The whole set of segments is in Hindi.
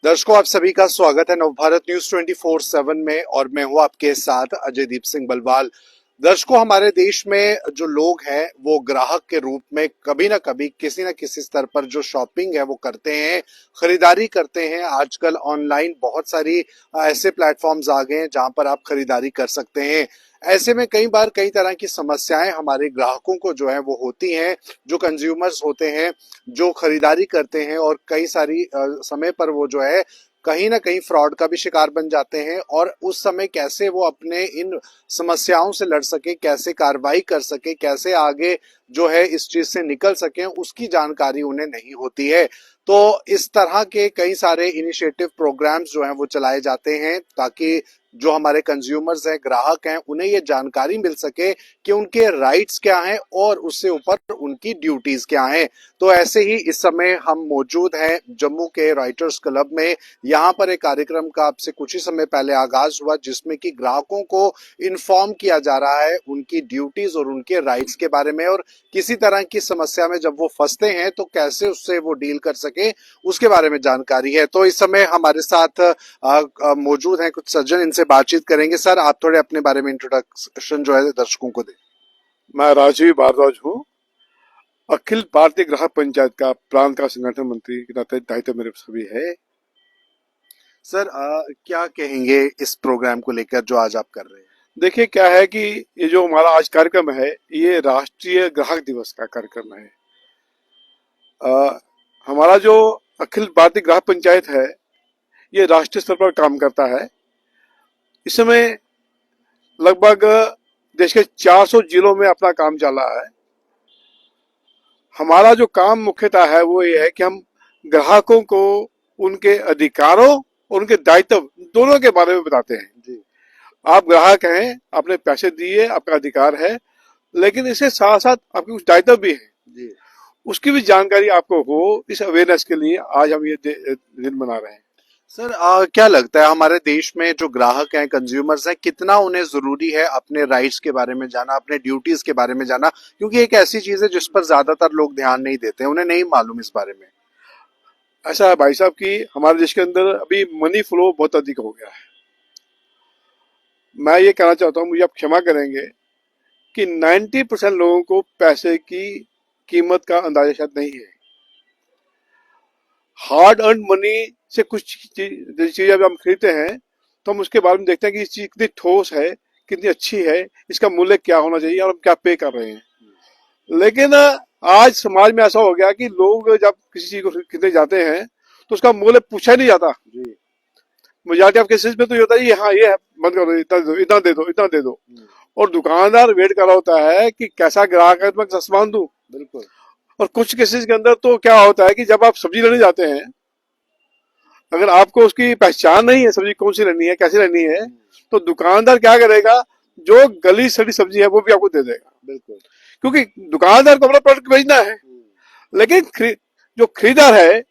दर्शकों, आप सभी का स्वागत है नवभारत न्यूज 24/7 में और मैं हूं आपके साथ अजय दीप सिंह बलवाल। दर्शकों, हमारे देश में जो लोग हैं वो ग्राहक के रूप में कभी ना कभी किसी न किसी स्तर पर जो शॉपिंग है वो करते हैं, खरीदारी करते हैं। आजकल ऑनलाइन बहुत सारी ऐसे प्लेटफॉर्म्स आ गए हैं जहां पर आप खरीदारी कर सकते हैं। ऐसे में कई बार कई तरह की समस्याएं हमारे ग्राहकों को जो है वो होती हैं, जो कंज्यूमर्स होते हैं, जो खरीदारी करते हैं और कई सारी समय पर वो जो है कहीं ना कहीं फ्रॉड का भी शिकार बन जाते हैं। और उस समय कैसे वो अपने इन समस्याओं से लड़ सके, कैसे कार्रवाई कर सके, कैसे आगे जो है इस चीज से निकल सके, उसकी जानकारी उन्हें नहीं होती है। तो इस तरह के कई सारे इनिशिएटिव प्रोग्राम्स जो हैं वो चलाए जाते हैं ताकि जो हमारे कंज्यूमर्स हैं, ग्राहक हैं, उन्हें ये जानकारी मिल सके कि उनके राइट्स क्या हैं और उससे ऊपर उनकी ड्यूटीज क्या हैं। तो ऐसे ही इस समय हम मौजूद हैं जम्मू के राइटर्स क्लब में। यहाँ पर एक कार्यक्रम का अब से कुछ ही समय पहले आगाज हुआ जिसमें कि ग्राहकों को इन्फॉर्म किया जा रहा है उनकी ड्यूटीज और उनके राइट्स के बारे में, और किसी तरह की समस्या में जब वो फंसते हैं तो कैसे उससे वो डील कर सके उसके बारे में जानकारी है। तो इस समय हमारे साथ मौजूद हैं कुछ सज्जन, इनसे बातचीत करेंगे। सर, आप थोड़े अपने बारे में इंट्रोडक्शन जो है दर्शकों को दें। मैं राजीव भारद्वाज हूँ। अखिल भारतीय ग्राहक पंचायत का प्रांत का संगठन मंत्री के नाते दायित्व मेरे सभी है। सर, क्या कहेंगे इस प्रोग्राम को लेकर जो आज आप कर रहे हैं? देखिए, क्या है कि ये जो हमारा आज कार्यक्रम है ये राष्ट्रीय ग्राहक दिवस का कार्यक्रम है। हमारा जो अखिल भारतीय ग्राहक पंचायत है ये राष्ट्रीय स्तर पर काम करता है। इस समय लगभग देश के 400 जिलों में अपना काम चल रहा है। हमारा जो काम मुख्यतः है वो ये है कि हम ग्राहकों को उनके अधिकारों और उनके दायित्व दोनों के बारे में बताते हैं। जी, आप ग्राहक हैं, आपने पैसे दिए, आपका अधिकार है, लेकिन इसके साथ साथ आपके कुछ दायित्व भी हैं। जी, उसकी भी जानकारी आपको हो, इस अवेयरनेस के लिए आज हम ये दिन मना रहे हैं। सर, क्या लगता है हमारे देश में जो ग्राहक हैं, कंज्यूमर्स हैं, कितना उन्हें जरूरी है अपने राइट्स के बारे में जाना, अपने ड्यूटीज के बारे में जाना? क्योंकि एक ऐसी चीज है जिस पर ज्यादातर लोग ध्यान नहीं देते, उन्हें नहीं मालूम इस बारे में। ऐसा है भाई साहब कि हमारे देश के अंदर अभी मनी फ्लो बहुत अधिक हो गया है। मैं ये कहना चाहता हूँ, मुझे आप क्षमा करेंगे कि 90% लोगों को पैसे की कीमत का अंदाजा शायद नहीं है। हार्ड अर्न मनी से कुछ चीजें हम खरीदते हैं तो हम उसके बारे में देखते हैं कि ये चीज कितनी ठोस है, कितनी अच्छी है, इसका मूल्य क्या होना चाहिए और हम क्या पे कर रहे हैं। लेकिन आज समाज में ऐसा हो गया कि लोग जब किसी चीज को खरीदने जाते हैं तो उसका मूल्य पूछा ही नहीं जाता। मेजॉरिटी ऑफ केसेस में तो ये होता है, हाँ ये है, बंद करो, इतना दे दो, इतना दे दो, इतना दे दो। और दुकानदार वेट कर रहा होता है कि कैसा ग्राहक है, मैं सामान दूं। बिल्कुल। और कुछ केसेस के अंदर तो क्या होता है कि जब आप सब्जी लेने जाते हैं, अगर आपको उसकी पहचान नहीं है, सब्जी कौन सी लेनी है, कैसी लेनी है, तो दुकानदार क्या करेगा, जो गली सड़ी सब्जी है वो भी आपको दे देगा। बिल्कुल। क्योंकि दुकानदार को अपना प्रोडक्ट बेचना है, लेकिन जो खरीदार है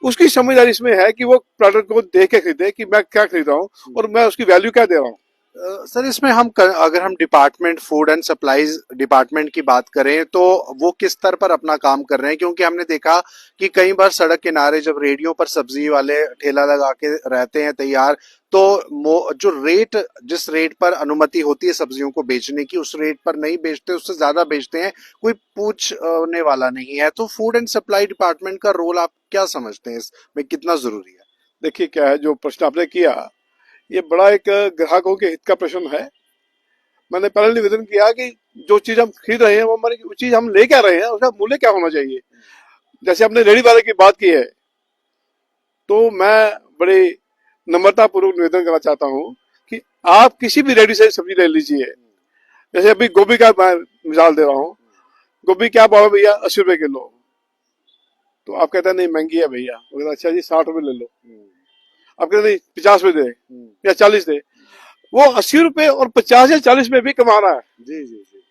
उसकी समझदारी इसमें है कि वो प्रोडक्ट को देख के खरीदे कि मैं क्या खरीद रहा हूँ और मैं उसकी वैल्यू क्या दे रहा हूँ। सर, इसमें अगर हम department food and supplies department की बात करें तो वो किस स्तर पर अपना काम कर रहे हैं? क्योंकि हमने देखा कि कई बार सड़क किनारे जब रेडियो पर सब्जी वाले ठेला लगा के रहते हैं तैयार, तो जो रेट, जिस रेट पर अनुमति होती है सब्जियों को बेचने की, उस रेट पर नहीं बेचते, उससे ज्यादा बेचते हैं, कोई पूछने वाला नहीं है। तो फूड एंड सप्लाई डिपार्टमेंट का रोल आप क्या समझते हैं, इसमें कितना जरूरी है? देखिए, क्या है, जो प्रश्न आपने किया ये बड़ा एक ग्राहकों के हित का प्रश्न है। मैंने पहले निवेदन किया कि जो चीज हम खरीद रहे हैं वो हमारी चीज हम ले क्या रहे हैं, उसका मूल्य क्या होना चाहिए। जैसे आपने रेडी वाले की बात की है, तो मैं बड़ी नम्रता पूर्वक निवेदन करना चाहता हूँ कि आप किसी भी रेडी से सब्जी ले लीजिए। जैसे अभी गोभी का मैं मिसाल दे रहा हूँ, गोभी क्या भाव है भैया? 80 रुपए किलो। तो आप कहते हैं नहीं महंगी है भैया, अच्छा जी 60 रुपए ले लो। आप कहते नहीं 50 रुपए दे या 40 दे। वो 80 रुपए और 50 या 40 में भी कमा रहा है। जी जी जी।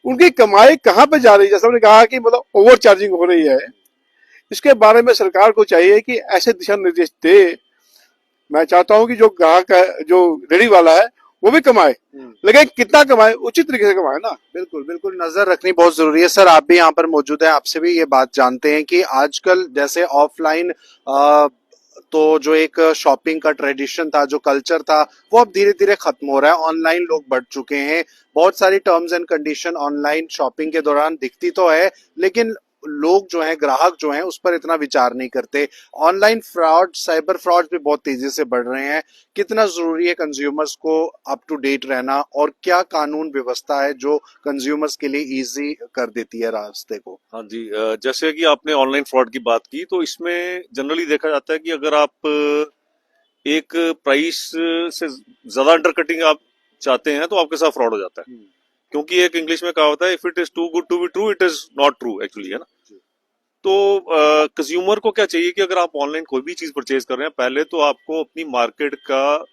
उनकी कमाई कहाँ पे जा रही है? जैसा हमने कहा कि मतलब ओवर चार्जिंग हो रही है। इसके बारे में सरकार को चाहिए कि ऐसे दिशा निर्देश दे। मैं चाहता हूं कि जो ग्राहक है, जो रेडी वाला है, वो भी कमाए, लेकिन कितना कमाए, उचित तरीके से कमाए ना। बिल्कुल बिल्कुल, नजर रखनी बहुत जरूरी है। सर, आप भी यहाँ पर मौजूद हैं, आपसे भी ये बात जानते हैं कि आजकल जैसे ऑफलाइन तो जो एक शॉपिंग का ट्रेडिशन था, जो कल्चर था, वो अब धीरे धीरे खत्म हो रहा है। ऑनलाइन लोग बढ़ चुके हैं। बहुत सारी terms and condition online shopping के दौरान दिखती तो है, लेकिन लोग जो हैं, ग्राहक जो हैं, उस पर इतना विचार नहीं करते। ऑनलाइन फ्रॉड, साइबर फ्रॉड भी बहुत तेजी से बढ़ रहे हैं। कितना जरूरी है कंज्यूमर्स को अप टू डेट रहना, और क्या कानून व्यवस्था है जो कंज्यूमर्स के लिए इजी कर देती है रास्ते को? हाँ जी, जैसे कि आपने ऑनलाइन फ्रॉड की बात की, तो इसमें जनरली देखा जाता है कि अगर आप एक प्राइस से ज्यादा अंडरकटिंग आप चाहते हैं तो आपके साथ फ्रॉड हो जाता है। क्योंकि एक इंग्लिश में कहा होता है, if it is to good to be true it is not true actually, है ना। तो कंज्यूमर को क्या चाहिए कि अगर आप ऑनलाइन कोई भी चीज परचेज कर रहे हैं, पहले तो आपको अपनी मार्केट का,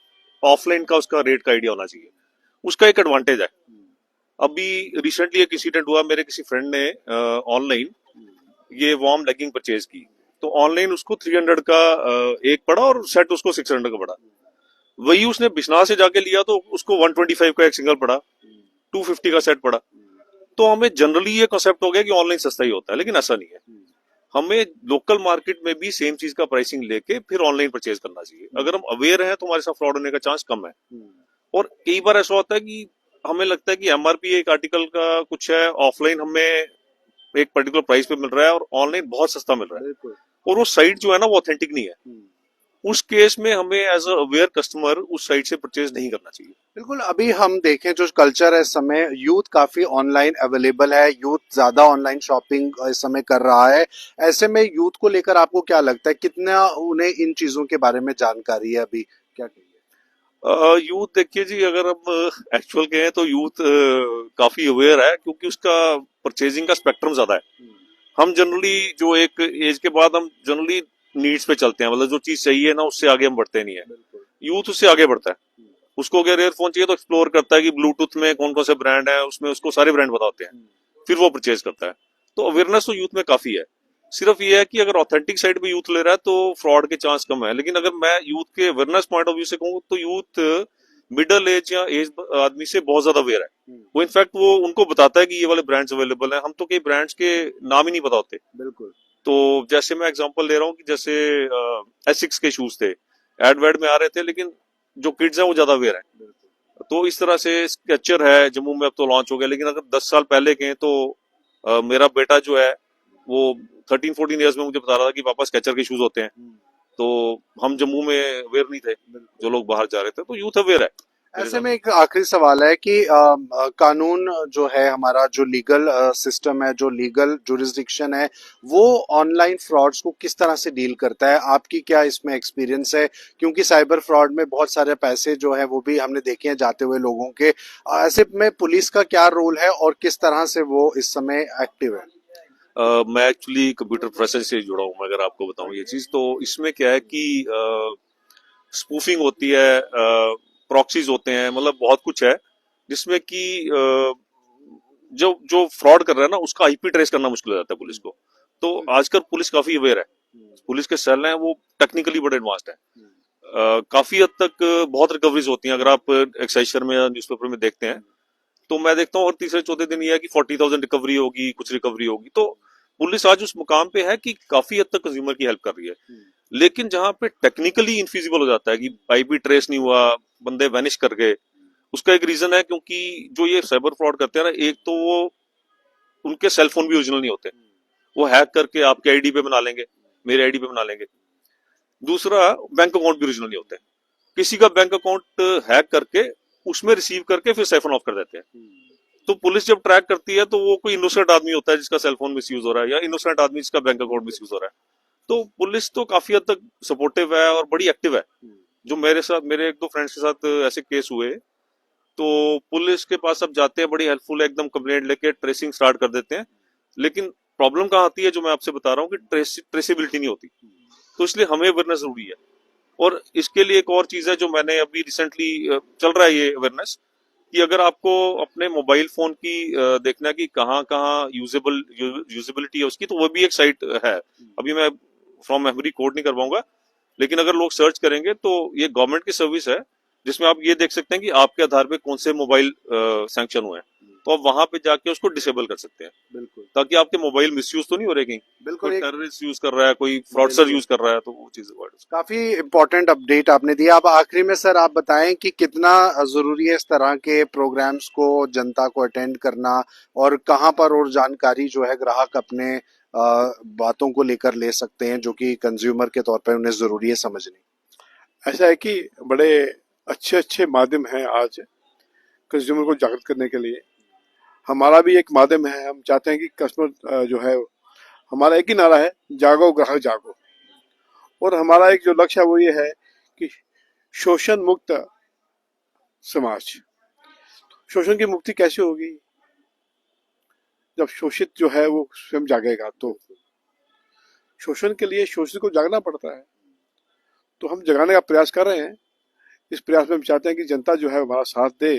ऑफलाइन का उसका रेट का आइडिया होना चाहिए। उसका एक एडवांटेज है। अभी रिसेंटली एक इंसिडेंट हुआ, मेरे किसी फ्रेंड ने ऑनलाइन ये वार्म लेगिंग परचेज की, तो ऑनलाइन उसको 300 का एक पड़ा और सेट उसको 600 का पड़ा। वही उसने बिस्ना से जाके लिया तो उसको 125 का एक सिंगल पड़ा, 250 का सेट पड़ा। तो हमें जनरली ये कॉन्सेप्ट हो गया कि ऑनलाइन सस्ता ही होता है, लेकिन ऐसा नहीं है। हमें लोकल मार्केट में भी सेम चीज का प्राइसिंग लेके फिर ऑनलाइन परचेज करना चाहिए। अगर हम अवेयर हैं तो हमारे साथ फ्रॉड होने का चांस कम है। और कई बार ऐसा होता है कि हमें लगता है कि एमआरपी एक आर्टिकल का कुछ है, ऑफलाइन हमें एक पर्टिकुलर प्राइस पे मिल रहा है और ऑनलाइन बहुत सस्ता मिल रहा है, और वो साइट जो है ना वो ऑथेंटिक नहीं है। उस केस में हमें एज अ अवेयर कस्टमर उस साइट से परचेज नहीं करना चाहिए। बिल्कुल। अभी हम देखें जो कल्चर है, इस समय यूथ काफी ऑनलाइन अवेलेबल है, यूथ ज्यादा ऑनलाइन शॉपिंग इस समय कर रहा है। ऐसे में यूथ को लेकर आपको क्या लगता है, कितना उन्हें इन चीजों के बारे में जानकारी है अभी, क्या कहिए? यूथ देखिए जी, अगर हम एक्चुअल कहें तो यूथ काफी अवेयर है, क्योंकि उसका परचेजिंग का स्पेक्ट्रम ज्यादा है। हम जनरली जो एक एज के बाद हम जनरली नीड्स पे चलते हैं, मतलब जो चीज चाहिए ना उससे आगे हम बढ़ते नहीं है। यूथ उससे आगे बढ़ता है। उसको अगर ईयरफोन चाहिए तो एक्सप्लोर करता है कि ब्लूटूथ में कौन कौन से ब्रांड है, उसमें उसको सारे ब्रांड पता होते हैं, फिर वो परचेज करता है। तो अवेयरनेस तो यूथ में काफी है। सिर्फ ये है कि अगर ऑथेंटिक साइड पे यूथ ले रहा है तो फ्रॉड के चांस कम है। लेकिन अगर मैं यूथ के अवेयरनेस पॉइंट ऑफ व्यू से कहूँ तो यूथ मिडिल एज या एज आदमी से बहुत ज्यादा अवेयर है। वो इनफैक्ट वो उनको बताता है कि ये वाले ब्रांड्स अवेलेबल हैं। हम तो कई ब्रांड्स के नाम ही नहीं पता होते। बिल्कुल। तो जैसे मैं एग्जांपल ले रहा हूँ कि जैसे एसिक्स के शूज थे, एड वेड में आ रहे थे, लेकिन जो किड्स हैं वो ज्यादा अवेयर है। तो इस तरह से स्केचर है, जम्मू में अब तो लॉन्च हो गया, लेकिन अगर 10 साल पहले के तो मेरा बेटा जो है वो 13-14 ईयर्स में मुझे बता रहा था कि पापा स्केचर के शूज होते हैं। तो हम जम्मू में अवेयर नहीं थे, जो लोग बाहर जा रहे थे। तो यूथ अवेयर है। ऐसे में एक आखिरी सवाल है कि कानून जो है हमारा, जो लीगल सिस्टम है, जो लीगल जुरिस्डिक्शन है, वो ऑनलाइन फ्रॉड्स को किस तरह से डील करता है? आपकी क्या इसमें एक्सपीरियंस है? क्योंकि साइबर फ्रॉड में बहुत सारे पैसे जो है वो भी हमने देखे हैं जाते हुए लोगों के। ऐसे में पुलिस का क्या रोल है और किस तरह से वो इस समय एक्टिव है? मैं एक्चुअली कंप्यूटर प्रोफेशन से जुड़ा हूँ। मैं अगर आपको बताऊं ये चीज, तो इसमें क्या है कि स्पूफिंग होती है, प्रॉक्सीज होते हैं, मतलब बहुत कुछ है जिसमें कि जो जो फ्रॉड कर रहा है ना उसका आईपी ट्रेस करना मुश्किल हो जाता है पुलिस को। तो आजकल पुलिस काफी अवेयर है। पुलिस के सेल हैं वो टेक्निकली बड़े एडवांस्ड है। काफी हद तक बहुत रिकवरीज होती हैं। अगर आप एक्साइजर में या न्यूज़पेपर में देखते हैं तो मैं देखता हूँ और तीसरे चौथे दिन ये है कि 40,000 रिकवरी होगी, कुछ रिकवरी होगी। तो पुलिस आज उस मुकाम पे है कि काफी हद तक कंज्यूमर की हेल्प कर रही है। लेकिन जहां पे टेक्निकली इनफिजिबल हो जाता है कि आईपी ट्रेस नहीं हुआ, बंदे वैनिश कर गए, उसका एक रीजन है क्योंकि जो ये साइबर फ्रॉड करते हैं ना, एक तो वो उनके सेलफोन भी ओरिजिनल नहीं होते। वो हैक करके आपके आईडी पे बना लेंगे, मेरे आईडी पे बना लेंगे। दूसरा, बैंक अकाउंट भी ओरिजिनल नहीं होते। किसी का बैंक अकाउंट हैक करके उसमें रिसीव करके फिर साइफन ऑफ कर देते हैं। तो पुलिस जब ट्रैक करती है तो वो कोई इनोसेंट आदमी होता है जिसका सेलफोन मिसयूज हो रहा है, या इनोसेंट आदमी जिसका बैंक अकाउंट मिसयूज हो रहा है। तो पुलिस तो काफी हद तक सपोर्टिव है और बड़ी एक्टिव है। जो मेरे साथ, मेरे एक दो फ्रेंड्स के साथ ऐसे केस हुए, तो पुलिस के पास अब जाते हैं, बड़ी हेल्पफुल है, एकदम कंप्लेंट लेके ट्रेसिंग स्टार्ट कर देते हैं। लेकिन प्रॉब्लम कहाँ आती है, जो मैं आपसे बता रहा हूँ कि ट्रेसेबिलिटी नहीं होती। तो इसलिए हमें अवेयरनेस जरूरी है। और इसके लिए एक और चीज है जो मैंने अभी रिसेंटली, चल रहा है ये अवेयरनेस, कि अगर आपको अपने मोबाइल फोन की देखना कि कहाँ कहाँ यूजेबिलिटी है उसकी, तो वो भी एक साइट है। अभी मैं फ्रॉम मेमोरी कोड नहीं कर पाऊंगा, लेकिन अगर लोग सर्च करेंगे तो ये गवर्नमेंट की सर्विस है जिसमें आप ये देख सकते हैं कि आपके आधार पे कौन से मोबाइल सैंक्शन हुए हैं। तो आप वहां पे जाके उसको डिसेबल कर सकते हैं, बिल्कुल ताकि आपके मोबाइल मिसयूज तो नहीं हो रहे कहीं, बिल्कुल। कोई एक टेररिस्ट यूज कर रहा है, कोई फ्रॉडस्टर बिल्कुल यूज कर रहा है, तो वो चीज अवॉइड। काफी इम्पोर्टेंट अपडेट आपने दिया। अब आखिरी में सर आप बताएं कि कितना जरूरी है इस तरह के प्रोग्राम्स को जनता को अटेंड करना, और कहाँ पर और जानकारी जो है ग्राहक अपने बातों को लेकर ले सकते हैं जो कि कंज्यूमर के तौर पर उन्हें जरूरी है समझनी। ऐसा है कि बड़े अच्छे अच्छे माध्यम हैं आज कंज्यूमर को जागरूक करने के लिए। हमारा भी एक माध्यम है, हम चाहते हैं कि कस्टमर जो है, हमारा एक ही नारा है, जागो ग्राहक जागो। और हमारा एक जो लक्ष्य है वो ये है कि शोषण मुक्त समाज। शोषण की मुक्ति कैसे होगी? जब शोषित जो है वो स्वयं जागेगा। तो शोषण के लिए शोषित को जागना पड़ता है, तो हम जगाने का प्रयास कर रहे हैं। इस प्रयास में हम चाहते हैं कि जनता जो है हमारा साथ दे,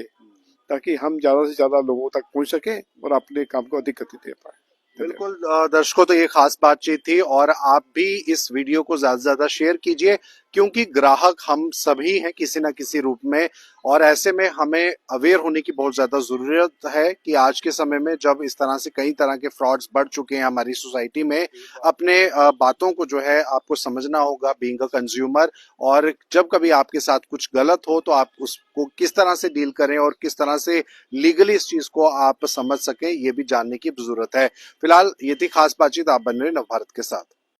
ताकि हम ज्यादा से ज्यादा लोगों तक पहुंच सके और अपने काम को अधिक गति दे पाए। बिल्कुल दर्शकों, तो ये खास बातचीत थी, और आप भी इस वीडियो को ज्यादा से ज्यादा शेयर कीजिए, क्योंकि ग्राहक हम सभी हैं किसी ना किसी रूप में, और ऐसे में हमें अवेयर होने की बहुत ज्यादा जरूरत है कि आज के समय में जब इस तरह से कई तरह के फ्रॉड्स बढ़ चुके हैं हमारी सोसाइटी में, अपने बातों को जो है आपको समझना होगा बीइंग अ कंज्यूमर, और जब कभी आपके साथ कुछ गलत हो तो आप उसको किस तरह से डील करें और किस तरह से लीगली इस चीज को आप समझ सकें, ये भी जानने की जरूरत है। फिलहाल ये थी खास बातचीत, आप बन रहे नवभारत के साथ।